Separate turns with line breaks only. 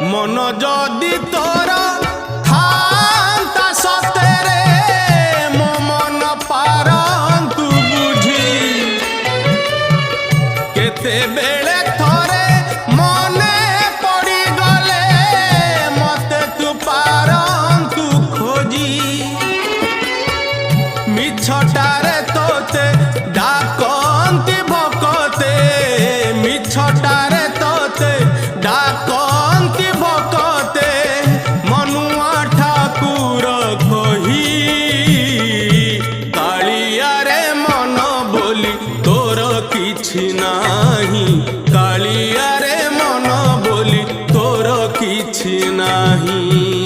मन जदि तोर थांता सतेरे मो मन पारंतु बुझी केते बेले थोरे मने पड़ी गले मते तू पारंतु खोजी मिछटारे तोते डाकंती भकते मिछटारे तोते डाकंती भकते मनुआ ठाकुर कही कालिया रे मन बोली तोर किछि नाही कालिया रे मन बोली तोर किछि नाही।